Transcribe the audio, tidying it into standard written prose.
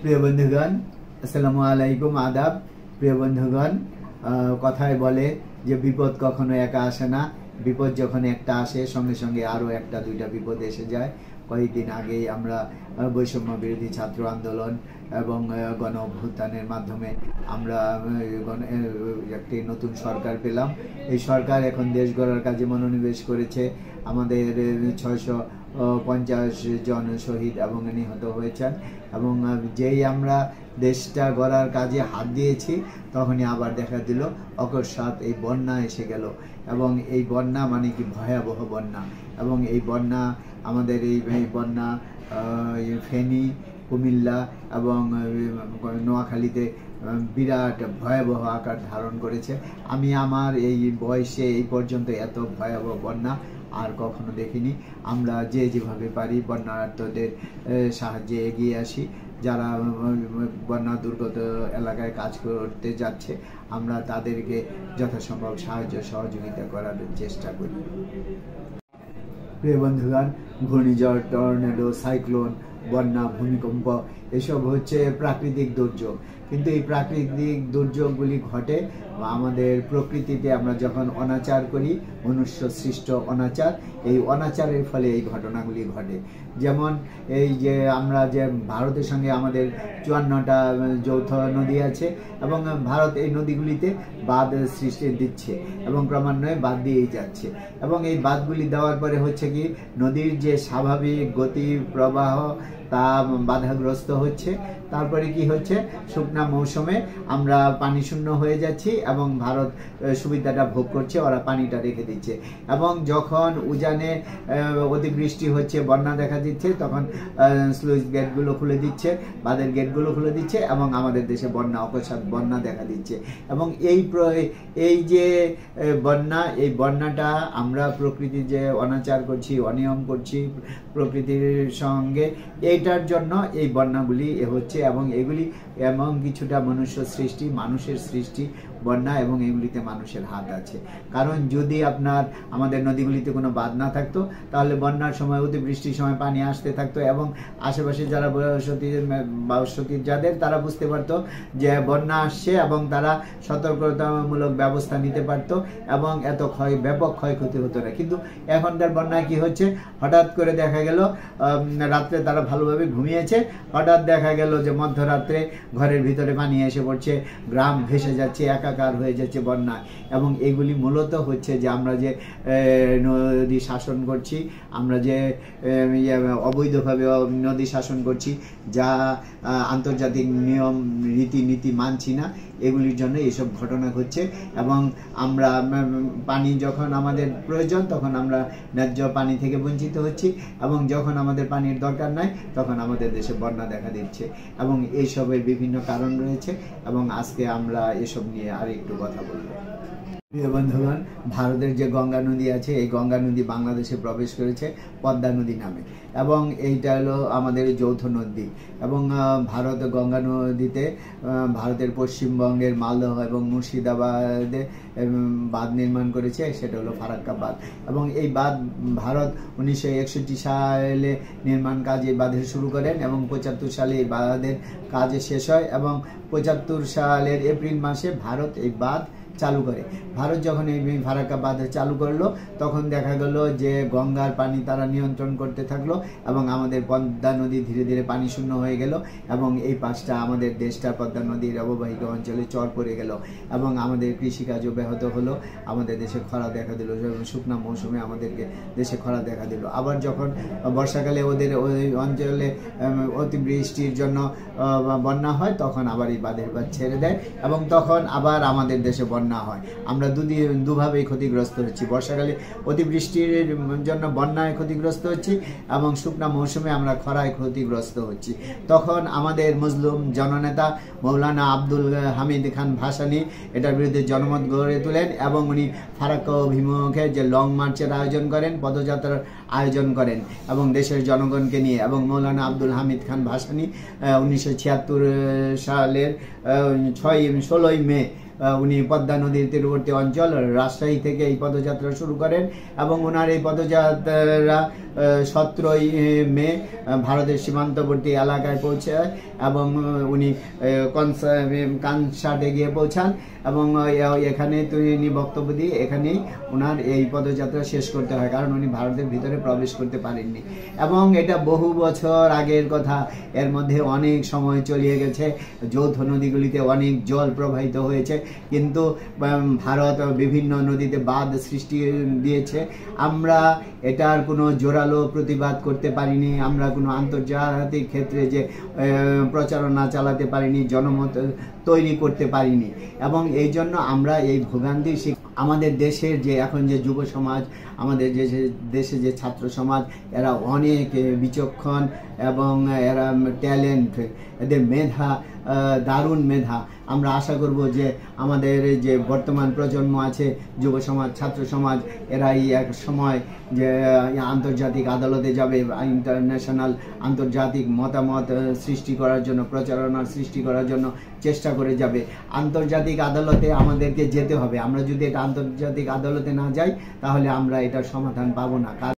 প্রিয় বন্ধুগণ, আসসালামু আলাইকুম, আদাব। প্রিয় বন্ধুগণ, কথায় বলে যে বিপদ কখনো একা আসে না। বিপদ যখন একটা আসে সঙ্গে সঙ্গে আরও একটা দুইটা বিপদ এসে যায়। কয়েকদিন আগেই আমরা বৈষম্য বিরোধী ছাত্র আন্দোলন এবং গণ অভ্যুত্থানের মাধ্যমে আমরা একটি নতুন সরকার পেলাম। এই সরকার এখন দেশ গড়ার কাজে মনোনিবেশ করেছে। আমাদের 650 জন শহীদ এবং নিহত হয়েছেন, এবং যেই আমরা দেশটা গড়ার কাজে হাত দিয়েছি তখনই আবার দেখা দিল অকস্মাৎ এই বন্যা এসে গেল। এবং এই বন্যা মানে কি ভয়াবহ বন্যা, এবং এই বন্যা আমাদের এই বন্যা ফেনী, কুমিল্লা এবং নোয়াখালীতে বিরাট ভয়াবহ আকার ধারণ করেছে। আমি আমার এই বয়সে এই পর্যন্ত এত ভয়াবহ বন্যা আর কখনো দেখিনি। আমরা যেভাবে পারি বন্যার্তদের সাহায্যে এগিয়ে আসি। যারা বন্যা দুর্গত এলাকায় কাজ করতে যাচ্ছে আমরা তাদেরকে যথাসম্ভব সাহায্য সহযোগিতা করার চেষ্টা করি। প্রিয় বন্ধুগণ, ঘূর্ণিঝড়, টর্নেডো, সাইক্লোন, বন্যা, ভূমিকম্প এসব হচ্ছে প্রাকৃতিক দুর্যোগ। কিন্তু এই প্রাকৃতিক দুর্যোগগুলি ঘটে আমাদের প্রকৃতিতে আমরা যখন অনাচার করি, মনুষ্য সৃষ্ট অনাচার, এই অনাচারের ফলে এই ঘটনাগুলি ঘটে। যেমন এই যে আমরা যে ভারতের সঙ্গে আমাদের 54টা যৌথ নদী আছে, এবং ভারত এই নদীগুলিতে বাঁধ সৃষ্টি দিচ্ছে এবং ক্রমান্বয়ে বাঁধ দিয়েই যাচ্ছে। এবং এই বাঁধগুলি দেওয়ার পরে হচ্ছে কি, নদীর যে স্বাভাবিক গতি প্রবাহ তা বাধাগ্রস্ত হচ্ছে। তারপরে কি হচ্ছে, শুকনা মৌসুমে আমরা পানি শূন্য হয়ে যাচ্ছি এবং ভারত সুবিধাটা ভোগ করছে, ওরা পানিটা রেখে দিচ্ছে। এবং যখন উজানে অতিবৃষ্টি হচ্ছে, বন্যা দেখা দিচ্ছে, তখন স্লুইস গেটগুলো খুলে দিচ্ছে, বাঁধের গেটগুলো খুলে দিচ্ছে এবং আমাদের দেশে বন্যা, অকস্মাৎ বন্যা দেখা দিচ্ছে। এবং এই যে বন্যা, এই বন্যাটা আমরা প্রকৃতির যে অনাচার করছি, অনিয়ম করছি প্রকৃতির সঙ্গে, এইটার জন্য এই বন্যাগুলি হচ্ছে। এবং এগুলি এমন কিছুটা মনুষ্য সৃষ্টি, মানুষের সৃষ্টি বন্যা, এবং এগুলিতে মানুষের হাত আছে। কারণ যদি আমাদের নদীগুলিতে কোনো বাঁধ না থাকতো তাহলে বন্যার সময়, অতিবৃষ্টির সময় পানি আসতে থাকতো, এবং আশেপাশে যারা বসতি যাদের, তারা বুঝতে পারতো যে বন্যা আসছে এবং তারা সতর্কতামূলক ব্যবস্থা নিতে পারতো এবং এত ব্যাপক ক্ষয়ক্ষতি হতো না। কিন্তু এখনকার বন্যায় কি হচ্ছে, হঠাৎ করে দেখা গেল রাত্রে তারা ভালোভাবে ঘুমিয়েছে, হঠাৎ দেখা গেল যে মধ্যরাত্রে ঘরের ভিতরে পানি এসে পড়ছে, গ্রাম ভেসে যাচ্ছে, একাকার হয়ে যাচ্ছে বন্যায়। এবং এগুলি মূলত হচ্ছে যে আমরা যে নদী শাসন করছি, আমরা যে অবৈধভাবে নদী শাসন করছি, যা আন্তর্জাতিক নিয়ম রীতিনীতি মানছি না, এগুলির জন্য এইসব ঘটনা ঘটছে। এবং আমরা পানি যখন আমাদের প্রয়োজন তখন আমরা ন্যায্য পানি থেকে বঞ্চিত হচ্ছি, এবং যখন আমাদের পানির দরকার নাই তখন আমাদের দেশে বন্যা দেখা দিচ্ছে। এবং এইসবের বিভিন্ন কারণ রয়েছে, এবং আজকে আমরা এসব নিয়ে আর একটু কথা বলবো। প্রিয় বন্ধুগণ, ভারতের যে গঙ্গা নদী আছে, এই গঙ্গা নদী বাংলাদেশে প্রবেশ করেছে পদ্মা নদী নামে, এবং এইটা হলো আমাদের যৌথ নদী। এবং ভারত গঙ্গা নদীতে ভারতের পশ্চিমবঙ্গের মালদহ এবং মুর্শিদাবাদে বাঁধ নির্মাণ করেছে, সেটা হলো ফারাক্কা বাঁধ। এবং এই বাঁধ ভারত 1961 সালে নির্মাণ কাজ এই বাঁধের শুরু করেন, এবং 75 সালে এই বাঁধের কাজ শেষ হয়, এবং 75 সালের এপ্রিল মাসে ভারত এই বাঁধ চালু করে। ভারত যখন এই ফারাক্কা বাঁধ চালু করলো তখন দেখা গেল যে গঙ্গার পানি তারা নিয়ন্ত্রণ করতে থাকলো, এবং আমাদের পদ্মা নদী ধীরে ধীরে পানি শূন্য হয়ে গেল, এবং এই পাশটা আমাদের দেশটা পদ্মা নদীর অববাহিকা অঞ্চলে চর পড়ে গেল, এবং আমাদের কৃষিকাজও ব্যাহত হলো। আমাদের দেশে খরা দেখা দিল, শুকনা মৌসুমে আমাদেরকে দেশে খরা দেখা দিল। আবার যখন বর্ষাকালে ওদের ওই অঞ্চলে অতিবৃষ্টির জন্য বন্যা হয়, তখন আবার এই বাঁধের বাঁধ ছেড়ে দেয়, এবং তখন আবার আমাদের দেশে বন্যা হয়। আমরা দুভাবেই ক্ষতিগ্রস্ত হচ্ছি। বর্ষাকালে অতিবৃষ্টির জন্য বন্যায় ক্ষতিগ্রস্ত হচ্ছি, এবং শুকনা মৌসুমে আমরা খরায় ক্ষতিগ্রস্ত হচ্ছি। তখন আমাদের মুসলিম জননেতা মৌলানা আব্দুল হামিদ খান ভাসানী এটার বিরুদ্ধে জনমত গড়ে তোলেন, এবং উনি ফারাক্কা অভিমুখে যে লং মার্চের আয়োজন করেন, পদযাত্রার আয়োজন করেন, এবং দেশের জনগণকে নিয়ে। এবং মৌলানা আব্দুল হামিদ খান ভাসানী 1976 সালের 16 মে উনি পদ্মা নদীর তীরবর্তী অঞ্চল রাজশাহী থেকে এই পদযাত্রা শুরু করেন এবং ওনার এই পদযাত্রা 17ই মে ভারতের সীমান্তবর্তী এলাকায় পৌঁছায় এবং উনি কনসার্টে গিয়ে পৌঁছান এবং এখানে তিনি বক্তব্য দিয়ে এখানেই ওনার এই পদযাত্রা শেষ করতে হয়, কারণ উনি ভারতের ভিতরে প্রবেশ করতে পারেননি। এবং এটা বহু বছর আগের কথা, এর মধ্যে অনেক সময় চলিয়ে গেছে, যৌথ নদীগুলিতে অনেক জল প্রবাহিত হয়েছে, কিন্তু ভারত বিভিন্ন নদীতে বাঁধ সৃষ্টি দিয়েছে। আমরা এটার কোনো জোরালো প্রতিবাদ করতে পারিনি, আমরা কোনো আন্তর্জাতিক ক্ষেত্রে যে প্রচারণা চালাতে পারিনি, জনমত তৈরি করতে পারিনি এবং এই জন্য আমরা এই ভোগান্তি আমাদের দেশের যে এখন যে যুব সমাজ, আমাদের যে দেশে যে ছাত্র সমাজ, এরা অনেক বিচক্ষণ এবং এরা ট্যালেন্ট, এদের মেধা, দারুণ মেধা। আমরা আশা করব যে আমাদের যে বর্তমান প্রজন্ম আছে, যুব সমাজ, ছাত্র সমাজ, এরাই এক সময় যে আন্তর্জাতিক আদালতে যাবে, ইন্টারন্যাশনাল আন্তর্জাতিক মতামত সৃষ্টি করার জন্য, প্রচারণার সৃষ্টি করার জন্য চেষ্টা করে যাবে। আন্তর্জাতিক আদালতে আমাদেরকে যেতে হবে, আমরা যদি এটা আন্তর্জাতিক আদালতে না যাই তাহলে আমরা এটার সমাধান পাবো না।